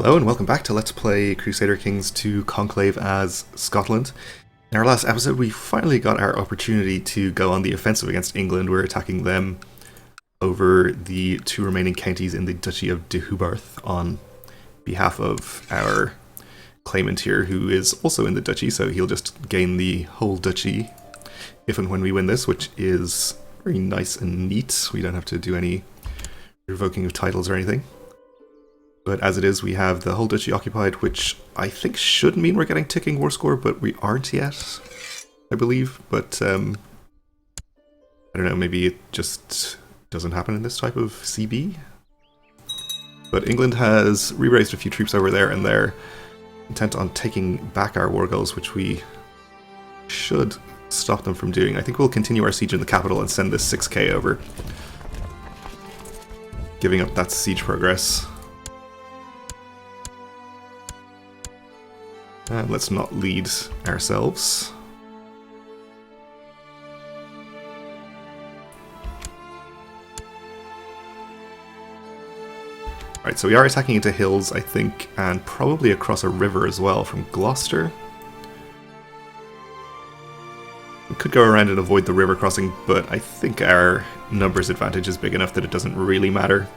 Hello and welcome back to Let's Play Crusader Kings 2 Conclave as Scotland. In our last episode we finally got our opportunity to go on the offensive against England. We're attacking them over the two remaining counties in the Duchy of de Hubbarth on behalf of our claimant here, who is also in the duchy, so he'll just gain the whole duchy if and when we win this, which is very nice and neat. We don't have to do any revoking of titles or anything. But as it is, we have the whole duchy occupied, which I think should mean we're getting ticking war score, but we aren't yet, I believe. But I don't know, maybe it just doesn't happen in this type of CB. But England has re-raised a few troops over there, and they're intent on taking back our war goals, which we should stop them from doing. I think we'll continue our siege in the capital and send this 6k over, giving up that siege progress. And let's not lead ourselves. Right, so we are attacking into hills, I think, and probably across a river as well from Gloucester. We could go around and avoid the river crossing, but I think our numbers advantage is big enough that it doesn't really matter.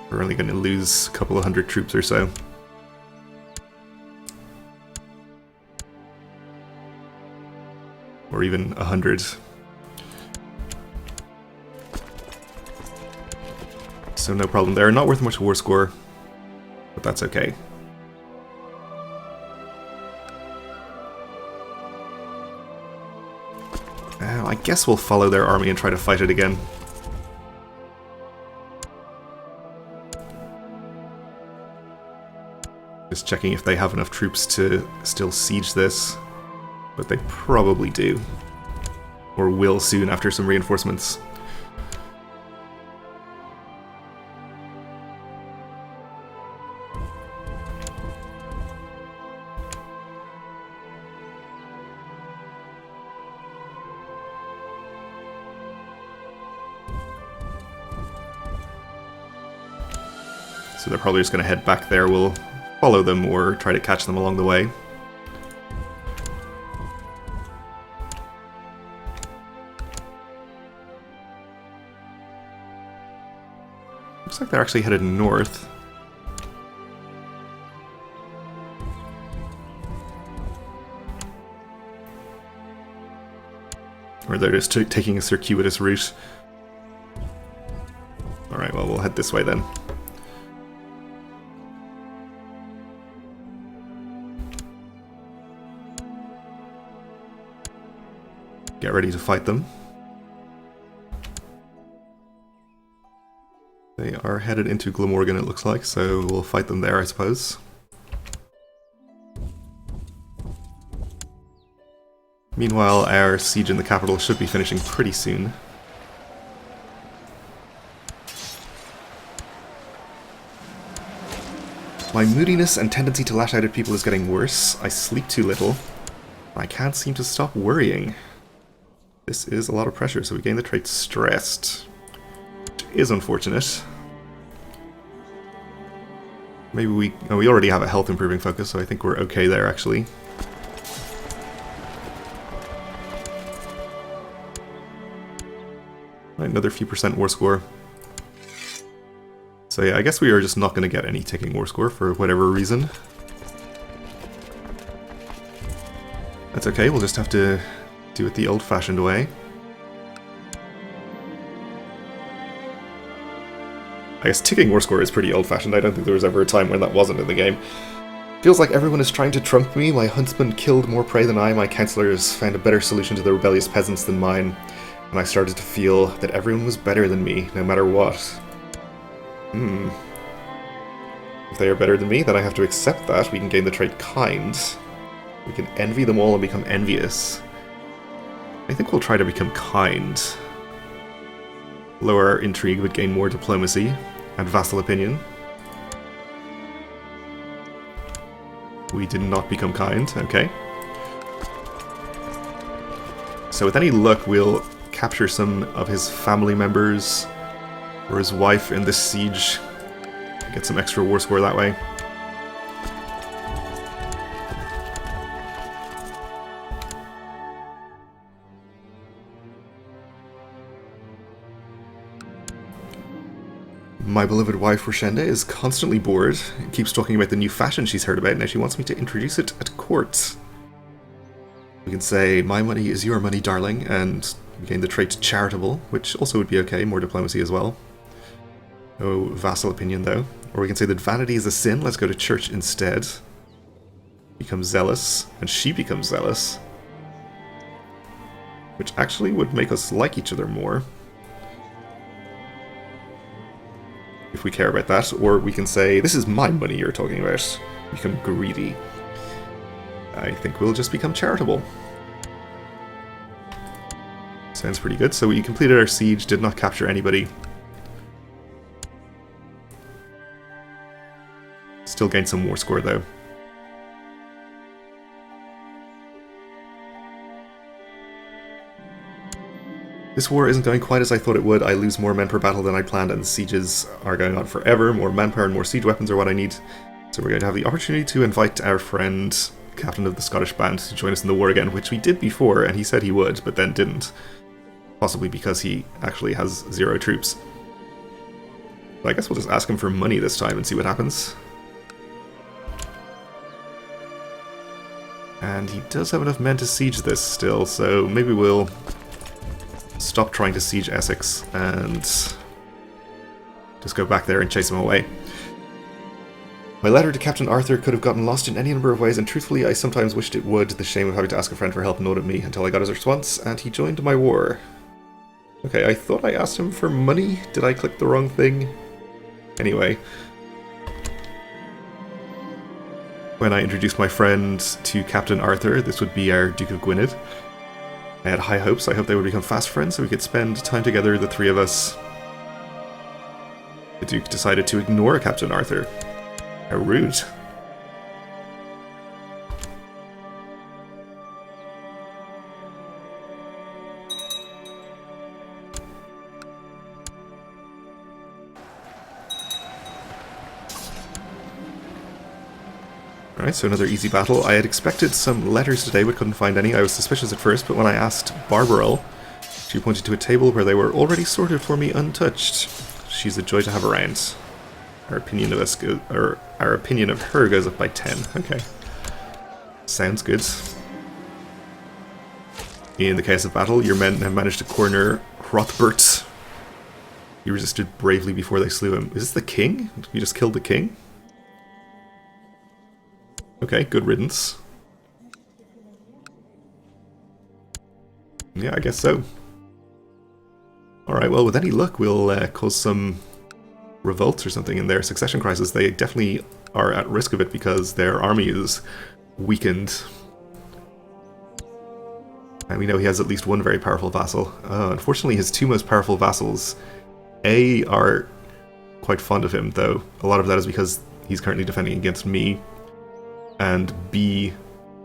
We're only going to lose a couple of hundred troops or so. Or even 100. So no problem there. Not worth much war score, but that's okay. I guess we'll follow their army and try to fight it again. Just checking if they have enough troops to still siege this. But they probably do. Or will soon after some reinforcements. So they're probably just going to head back there. We'll follow them or try to catch them along the way. Looks like they're actually headed north. Or they're just taking a circuitous route. Alright, well, we'll head this way then. Get ready to fight them. They are headed into Glamorgan, it looks like, so we'll fight them there, I suppose. Meanwhile, our siege in the capital should be finishing pretty soon. My moodiness and tendency to lash out at people is getting worse. I sleep too little. I can't seem to stop worrying. This is a lot of pressure, so we gain the trait stressed. Is unfortunate. Maybe we already have a health improving focus, so I think we're okay there actually. Right, another few percent war score. So yeah, I guess we are just not going to get any ticking war score for whatever reason. That's okay, we'll just have to do it the old-fashioned way. I guess ticking war score is pretty old-fashioned. I don't think there was ever a time when that wasn't in the game. Feels like everyone is trying to trump me. My huntsman killed more prey than I. My councillors found a better solution to the rebellious peasants than mine. And I started to feel that everyone was better than me, no matter what. If they are better than me, then I have to accept that. We can gain the trait kind. We can envy them all and become envious. I think we'll try to become kind. Lower our intrigue would gain more diplomacy and vassal opinion. We did not become kind, okay. So with any luck we'll capture some of his family members or his wife in this siege. Get some extra war score that way. My beloved wife Roshenda is constantly bored and keeps talking about the new fashion she's heard about. Now she wants me to introduce it at court. We can say, my money is your money, darling, and we gain the trait charitable, which also would be okay, more diplomacy as well. No vassal opinion though. Or we can say that vanity is a sin, let's go to church instead. Become zealous, and she becomes zealous. Which actually would make us like each other more. If we care about that. Or we can say, this is my money you're talking about. Become greedy. I think we'll just become charitable. Sounds pretty good. So we completed our siege, did not capture anybody. Still gained some war score though. This war isn't going quite as I thought it would. I lose more men per battle than I planned, and the sieges are going on forever. More manpower and more siege weapons are what I need. So we're going to have the opportunity to invite our friend, captain of the Scottish band, to join us in the war again, which we did before, and he said he would, but then didn't. Possibly because he actually has 0 troops. But I guess we'll just ask him for money this time and see what happens. And he does have enough men to siege this still, so maybe we'll stop trying to siege Essex and just go back there and chase him away. My letter to Captain Arthur could have gotten lost in any number of ways, and truthfully I sometimes wished it would. The shame of having to ask a friend for help gnawed at me until I got his response, and he joined my war. Okay, I thought I asked him for money. Did I click the wrong thing? Anyway. When I introduced my friend to Captain Arthur, this would be our Duke of Gwynedd. I had high hopes. I hoped they would become fast friends so we could spend time together, the three of us. The Duke decided to ignore Captain Arthur. How rude. Alright, so another easy battle. I had expected some letters today but couldn't find any. I was suspicious at first, but when I asked Barbarel, she pointed to a table where they were already sorted for me untouched. She's a joy to have around. Our opinion of us our opinion of her goes up by 10. Okay. Sounds good. In the case of battle, your men have managed to corner Hrothbert. He resisted bravely before they slew him. Is this the king? You just killed the king? Okay, good riddance. Yeah, I guess so. Alright, well, with any luck, we'll cause some revolts or something in their succession crisis. They definitely are at risk of it because their army is weakened. And we know he has at least one very powerful vassal. Unfortunately, his 2 most powerful vassals, A, are quite fond of him, though a lot of that is because he's currently defending against me, and B,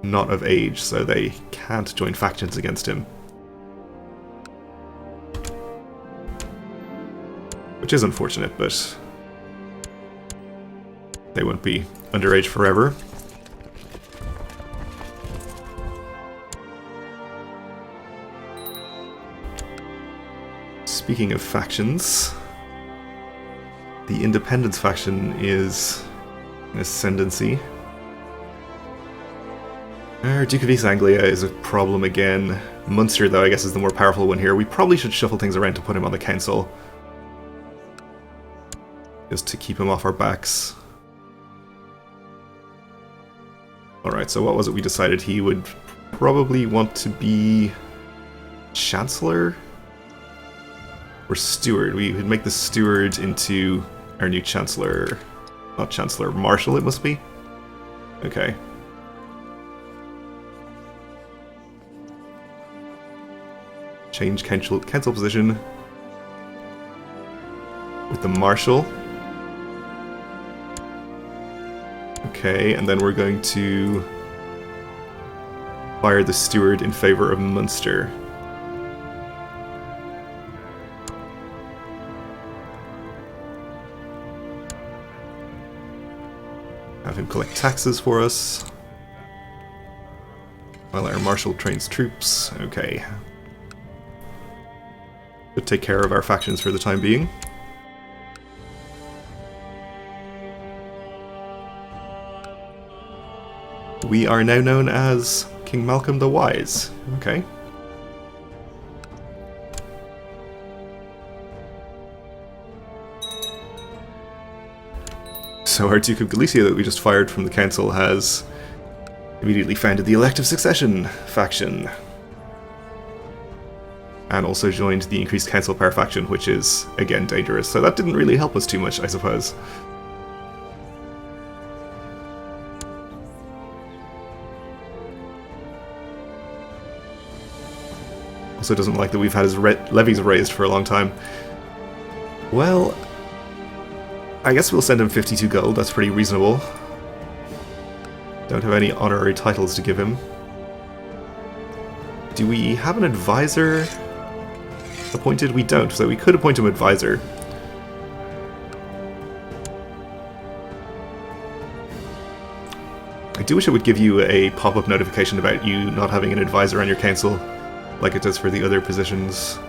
not of age, so they can't join factions against him. Which is unfortunate, but they won't be underage forever. Speaking of factions, the Independence faction is an ascendancy. Our Duke of East Anglia is a problem again. Munster, though, I guess is the more powerful one here. We probably should shuffle things around to put him on the council. Just to keep him off our backs. Alright, so what was it we decided? He would probably want to be Chancellor? Or Steward. We would make the Steward into our new Chancellor. Not Chancellor, Marshal it must be? Okay. Change council position with the Marshal. Okay, and then we're going to fire the Steward in favor of Munster. Have him collect taxes for us. While our marshal trains troops. Okay. Should take care of our factions for the time being. We are now known as King Malcolm the Wise. Okay. So our Duke of Galicia that we just fired from the council has immediately founded the elective succession faction. And also joined the increased council power faction, which is, again, dangerous. So that didn't really help us too much, I suppose. Also doesn't like that we've had his levies raised for a long time. Well, I guess we'll send him 52 gold, that's pretty reasonable. Don't have any honorary titles to give him. Do we have an advisor appointed? We don't, so we could appoint him advisor. I do wish it would give you a pop-up notification about you not having an advisor on your council, like it does for the other positions.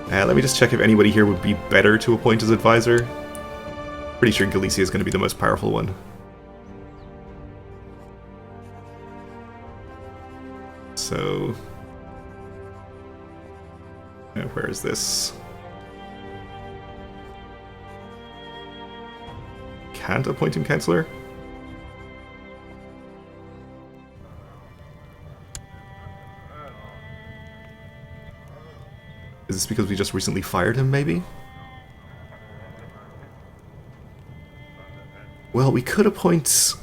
Let me just check if anybody here would be better to appoint as advisor. Pretty sure Galicia is going to be the most powerful one. So... where is this? Can't appoint him councillor? Is this because we just recently fired him, maybe? Well, we could appoint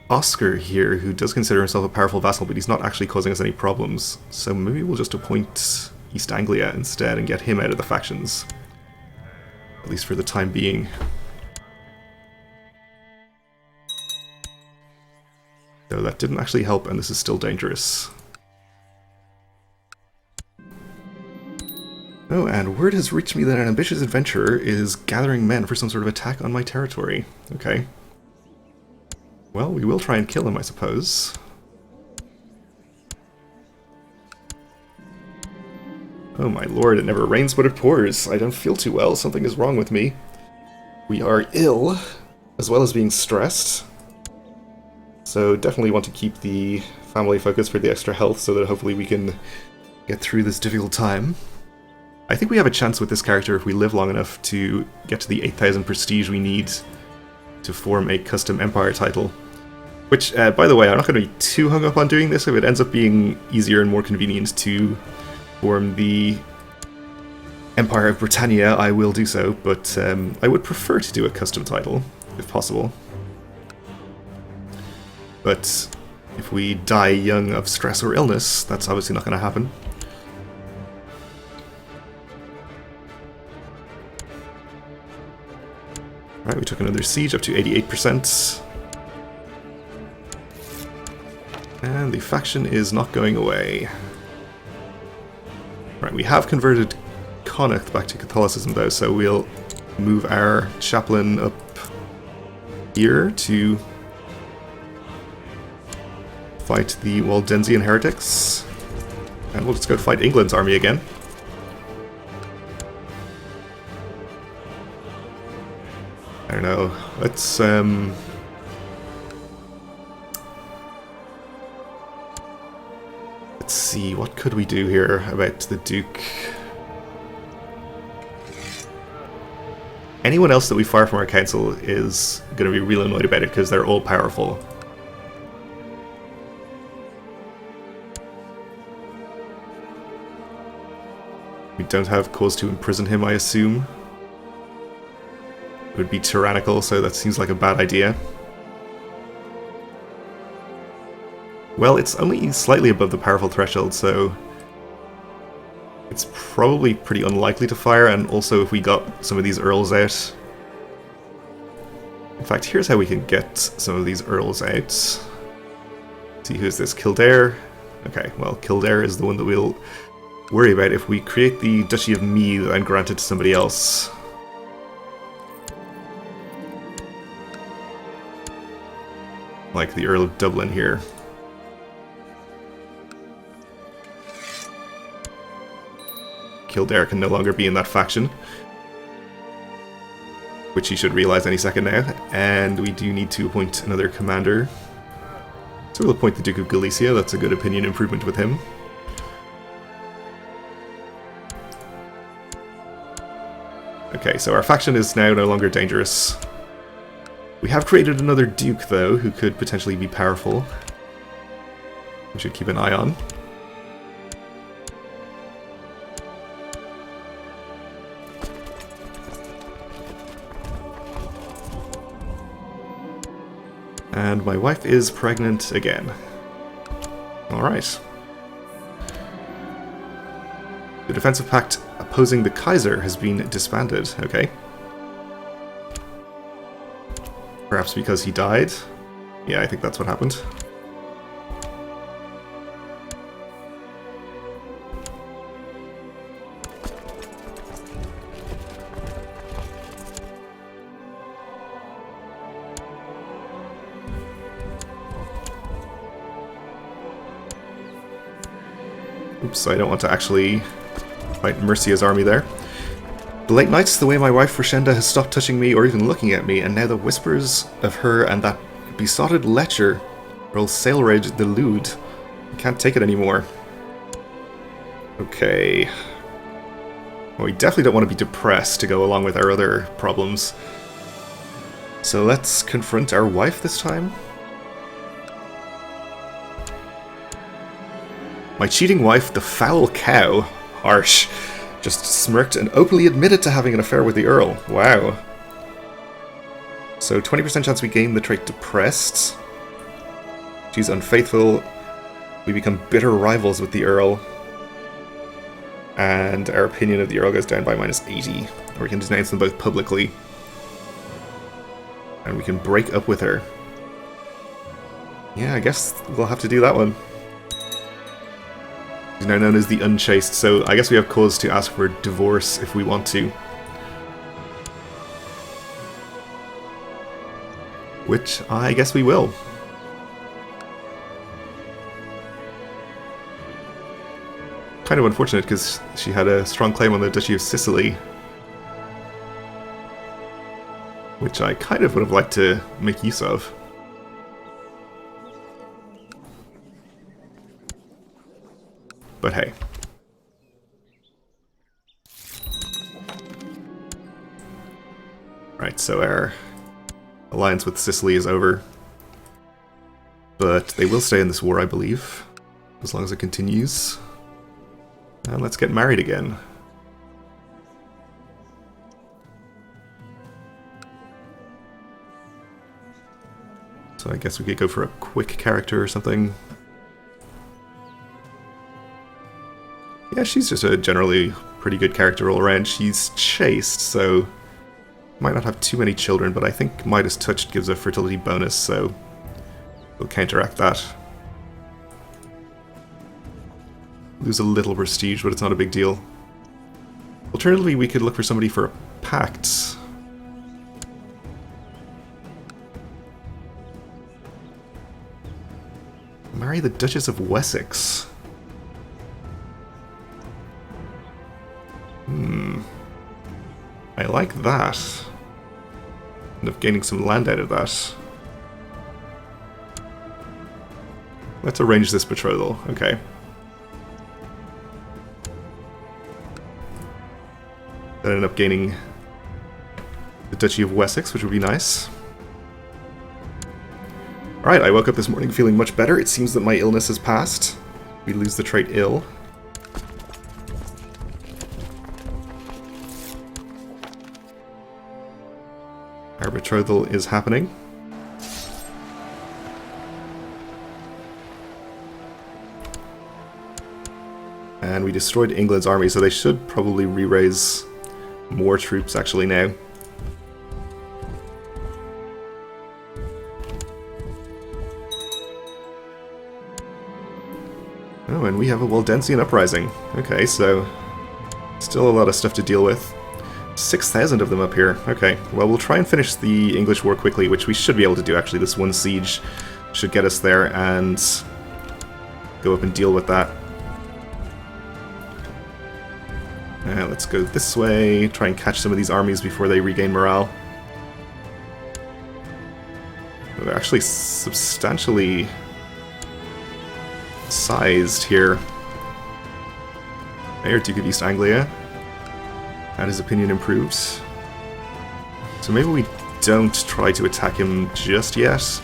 Oscar here, who does consider himself a powerful vassal, but he's not actually causing us any problems. So maybe we'll just appoint East Anglia instead and get him out of the factions. At least for the time being. So that didn't actually help, and this is still dangerous. Oh, and word has reached me that an ambitious adventurer is gathering men for some sort of attack on my territory. Okay. Well, we will try and kill him, I suppose. Oh my lord, it never rains but it pours. I don't feel too well, something is wrong with me. We are ill, as well as being stressed. So definitely want to keep the family focus for the extra health so that hopefully we can get through this difficult time. I think we have a chance with this character if we live long enough to get to the 8,000 prestige we need to form a custom empire title. Which, by the way, I'm not going to be too hung up on doing this. If it ends up being easier and more convenient to form the Empire of Britannia, I will do so, but I would prefer to do a custom title, if possible. But if we die young of stress or illness, that's obviously not going to happen. Right, we took another siege up to 88%. And the faction is not going away. Right, we have converted Connacht back to Catholicism though, so we'll move our chaplain up here to fight the Waldensian heretics. And we'll just go fight England's army again. I don't know, let's see, what could we do here about the Duke? Anyone else that we fire from our council is going to be real annoyed about it because they're all powerful. We don't have cause to imprison him, I assume. It would be tyrannical, so that seems like a bad idea. Well, it's only slightly above the powerful threshold, so it's probably pretty unlikely to fire, and also if we got some of these earls out... In fact, here's how we can get some of these earls out. See, who's this? Kildare? Okay, well, Kildare is the one that we'll worry about if we create the Duchy of Meath and grant it to somebody else. like the Earl of Dublin here. Kildare can no longer be in that faction, which he should realise any second now, and we do need to appoint another commander. So we'll appoint the Duke of Galicia. That's a good opinion improvement with him. Okay, so our faction is now no longer dangerous. We have created another duke, though, who could potentially be powerful. We should keep an eye on. And my wife is pregnant again. Alright. The defensive pact opposing the Kaiser has been disbanded. Okay. Perhaps because he died? Yeah, I think that's what happened. Oops, I don't want to actually fight Mercia's army there. The late nights, the way my wife Rashenda has stopped touching me or even looking at me, and now the whispers of her and that besotted lecher will Sailrage the lewd. I can't take it anymore. Okay. Well, we definitely don't want to be depressed to go along with our other problems. So let's confront our wife this time. My cheating wife, the foul cow, harsh, just smirked and openly admitted to having an affair with the Earl. Wow. So 20% chance we gain the trait Depressed. She's unfaithful. We become bitter rivals with the Earl. And our opinion of the Earl goes down by -80. Or we can denounce them both publicly. And we can break up with her. Yeah, I guess we'll have to do that one. He's now known as the Unchaste, so I guess we have cause to ask for divorce if we want to. Which I guess we will. Kind of unfortunate because she had a strong claim on the Duchy of Sicily. Which I kind of would have liked to make use of. But hey. Right, so our alliance with Sicily is over. But they will stay in this war, I believe. As long as it continues. And let's get married again. So I guess we could go for a quick character or something. Yeah, she's just a generally pretty good character all around. She's chaste, so might not have too many children, but I think Midas Touched gives a fertility bonus, so we'll counteract that. Lose a little prestige, but it's not a big deal. Alternatively, we could look for somebody for a pact. Marry the Duchess of Wessex. I like that. End up gaining some land out of that. Let's arrange this betrothal. Okay. Then end up gaining the Duchy of Wessex, which would be nice. Alright, I woke up this morning feeling much better. It seems that my illness has passed. We lose the trait ill. Our betrothal is happening. And we destroyed England's army, so they should probably re-raise more troops actually now. Oh, and we have a Waldensian uprising. Okay, so still a lot of stuff to deal with. 6,000 of them up here. Okay, well, we'll try and finish the English war quickly, which we should be able to do, actually. This one siege should get us there and go up and deal with that. Let's go this way, try and catch some of these armies before they regain morale. They're actually substantially sized here. Mayor Duke of East Anglia had his opinion improved. So maybe we don't try to attack him just yet.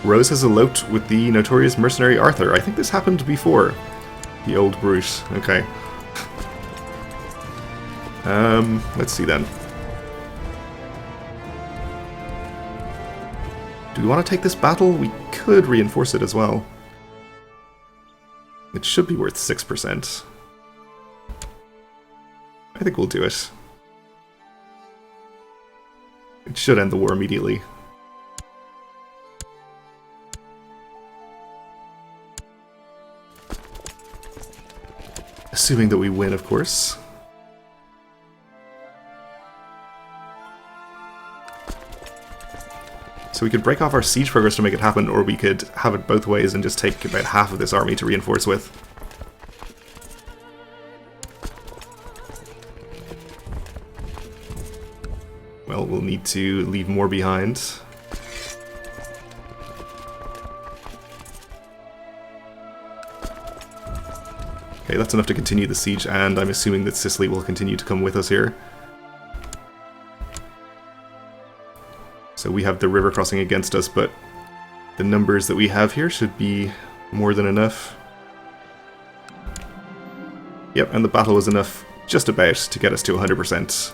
Rose has eloped with the notorious mercenary Arthur. I think this happened before. The old brute. Okay. Let's see then. Do we want to take this battle? We could reinforce it as well. It should be worth 6%. I think we'll do it. It should end the war immediately. Assuming that we win, of course. So we could break off our siege progress to make it happen, or we could have it both ways and just take about half of this army to reinforce with. Well, we'll need to leave more behind. Okay, that's enough to continue the siege, and I'm assuming that Sicily will continue to come with us here. So we have the river crossing against us, but the numbers that we have here should be more than enough. Yep, and the battle was enough, just about, to get us to 100%.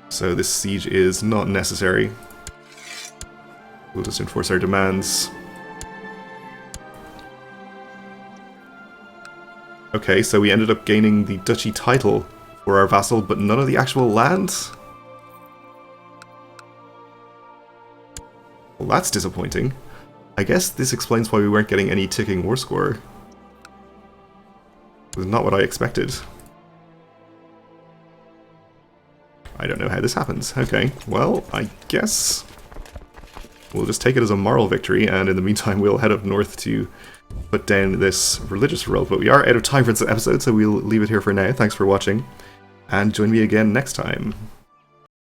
So this siege is not necessary. We'll just enforce our demands. Okay, so we ended up gaining the duchy title for our vassal, but none of the actual land? Well, that's disappointing. I guess this explains why we weren't getting any ticking war score. It was not what I expected. I don't know how this happens. Okay, well, I guess we'll just take it as a moral victory, and in the meantime we'll head up north to put down this religious revolt. But we are out of time for this episode, so we'll leave it here for now. Thanks for watching, and join me again next time.